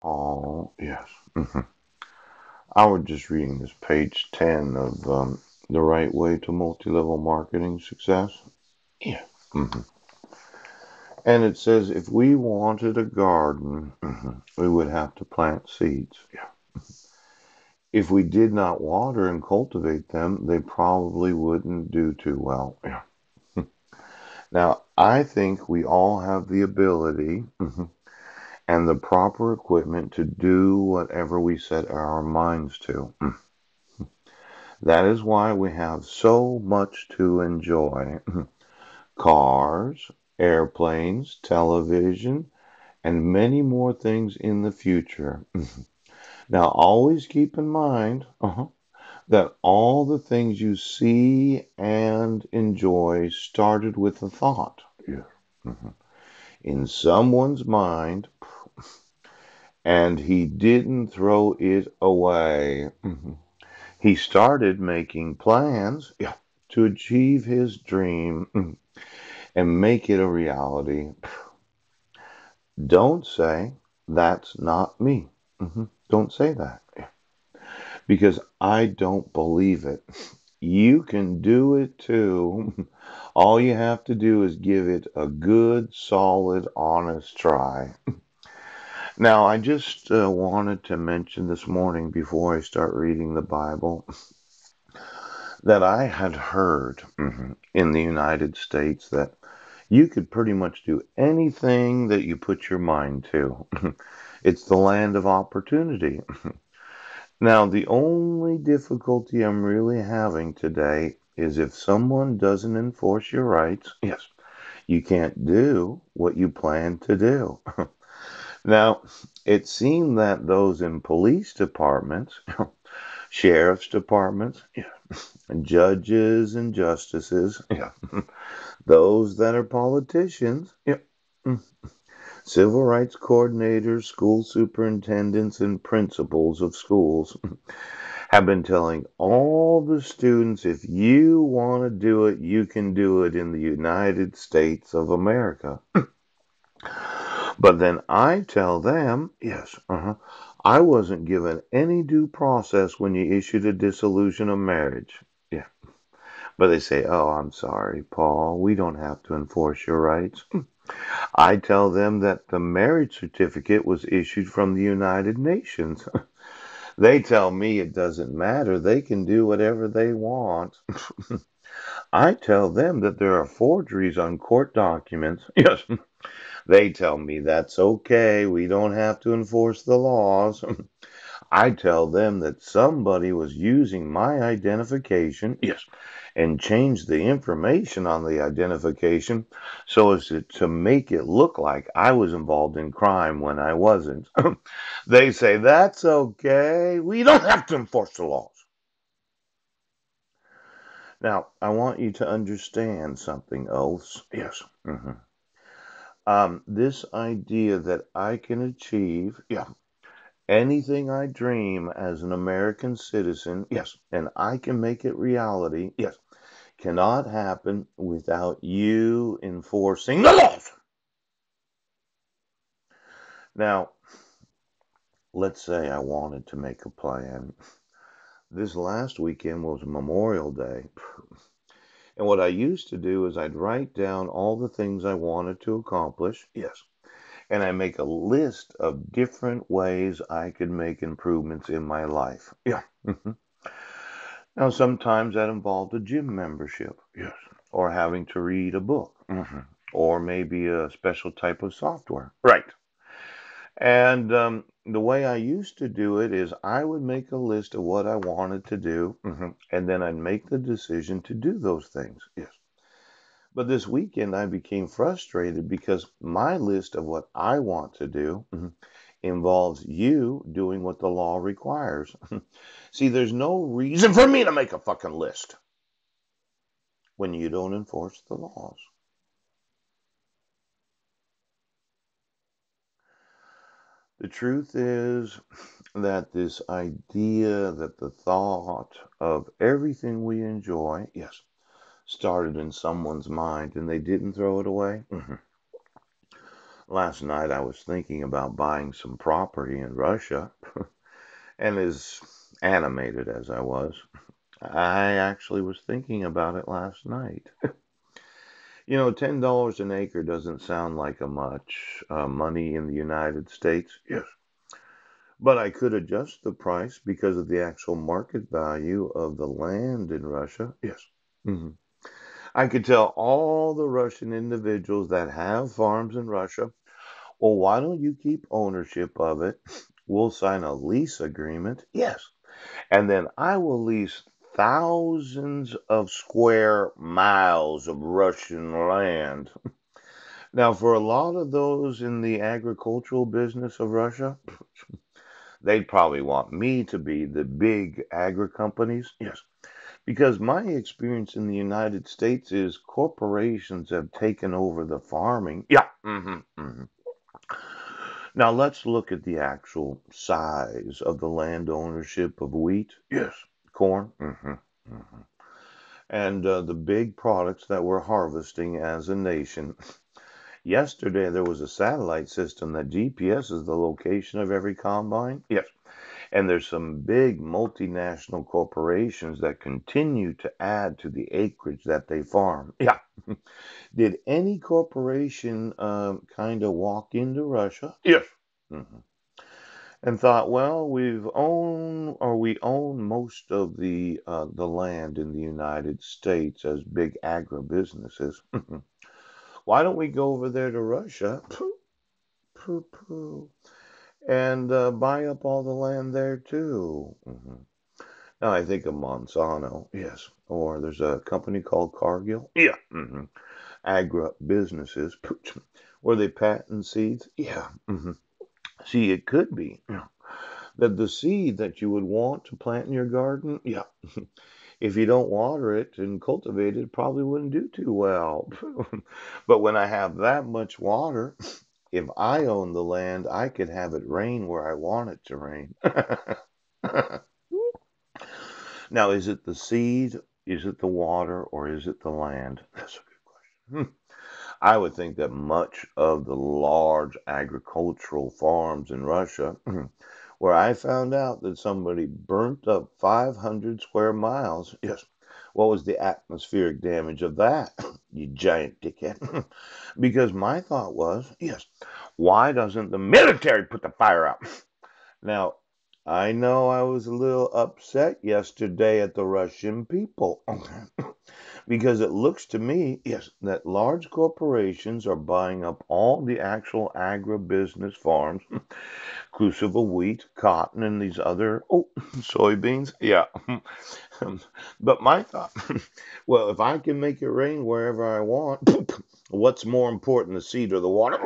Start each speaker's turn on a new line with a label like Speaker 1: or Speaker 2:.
Speaker 1: Oh, yes. I was just reading this page 10 of The Right Way to Multi-Level Marketing Success. Yeah. hmm And it says if we wanted a garden, we would have to plant seeds. Yeah. If we did not water and cultivate them, they probably wouldn't do too well. Yeah. Now, I think we all have the ability and the proper equipment to do whatever we set our minds to. That is why we have so much to enjoy. Cars, airplanes, television, and many more things in the future. Now, always keep in mind that all the things you see and enjoy started with a thought. Yeah. Mhm. In someone's mind, and he didn't throw it away. He started making plans, yeah, to achieve his dream and make it a reality. Don't say, that's not me. Don't say that because I don't believe it. You can do it too. All you have to do is give it a good, solid, honest try. Now, I just wanted to mention this morning before I start reading the Bible that I had heard in the United States that you could pretty much do anything that you put your mind to. It's the land of opportunity. Now, the only difficulty I'm really having today is if someone doesn't enforce your rights, yes, you can't do what you plan to do. Now, it seemed that those in police departments, sheriff's departments, yeah, and judges and justices, yeah, those that are politicians, yeah, civil rights coordinators, school superintendents, and principals of schools have been telling all the students if you want to do it, you can do it in the United States of America. But then I tell them, yes, I wasn't given any due process when you issued a dissolution of marriage. Yeah. But they say, oh, I'm sorry, Paul, we don't have to enforce your rights. I tell them that the marriage certificate was issued from the United Nations. They tell me it doesn't matter. They can do whatever they want. I tell them that there are forgeries on court documents. Yes. They tell me that's okay. We don't have to enforce the laws. I tell them that somebody was using my identification. Yes. And changed the information on the identification so as to make it look like I was involved in crime when I wasn't. They say, that's okay. We don't have to enforce the laws. Now, I want you to understand something else. Yes. This idea that I can achieve, yeah, anything I dream as an American citizen, yes, and I can make it reality, yes, cannot happen without you enforcing the laws. Now, let's say I wanted to make a plan. This last weekend was Memorial Day. And what I used to do is I'd write down all the things I wanted to accomplish. Yes. And I make a list of different ways I could make improvements in my life. Yeah. Now, sometimes that involved a gym membership. Yes. Or having to read a book. Or maybe a special type of software. Right. And the way I used to do it is I would make a list of what I wanted to do, and then I'd make the decision to do those things. Yes. But this weekend I became frustrated because my list of what I want to do involves you doing what the law requires. See, there's no reason for me to make a fucking list when you don't enforce the laws. The truth is that this idea that the thought of everything we enjoy, yes, started in someone's mind and they didn't throw it away. Last night I was thinking about buying some property in Russia, and as animated as I was, I actually was thinking about it last night. $10 an acre doesn't sound like a much money in the United States. Yes. But I could adjust the price because of the actual market value of the land in Russia. Yes. hmm I could tell all the Russian individuals that have farms in Russia, well, why don't you keep ownership of it? We'll sign a lease agreement. Yes. And then I will lease thousands of square miles of Russian land. Now, for a lot of those in the agricultural business of Russia, they'd probably want me to be the big agri companies. Yes. Because my experience in the United States is corporations have taken over the farming. Yeah. Now let's look at the actual size of the land ownership of wheat. Yes. Corn. And the big products that we're harvesting as a nation. Yesterday, there was a satellite system that GPSs the location of every combine. Yes. And there's some big multinational corporations that continue to add to the acreage that they farm. Yeah. Did any corporation kind of walk into Russia? Yes. hmm And thought, well, we own most of the land in the United States as big agribusinesses. Why don't we go over there to Russia? Pooh, pooh, pooh, and buy up all the land there too. Now I think of Monsanto, yes, or there's a company called Cargill, yeah, agri businesses, where they patent seeds, yeah. See, it could be that the seed that you would want to plant in your garden, yeah, if you don't water it and cultivate it, probably wouldn't do too well. But when I have that much water, if I own the land, I could have it rain where I want it to rain. Now, is it the seed, is it the water, or is it the land? That's a good question. I would think that much of the large agricultural farms in Russia, where I found out that somebody burnt up 500 square miles. Yes. What was the atmospheric damage of that? You giant dickhead. Because my thought was, yes, why doesn't the military put the fire out? Now, I know I was a little upset yesterday at the Russian people. Because it looks to me, yes, that large corporations are buying up all the actual agribusiness farms, inclusive of wheat, cotton, and these other, soybeans. Yeah. But my thought, well, if I can make it rain wherever I want, what's more important, the seed or the water?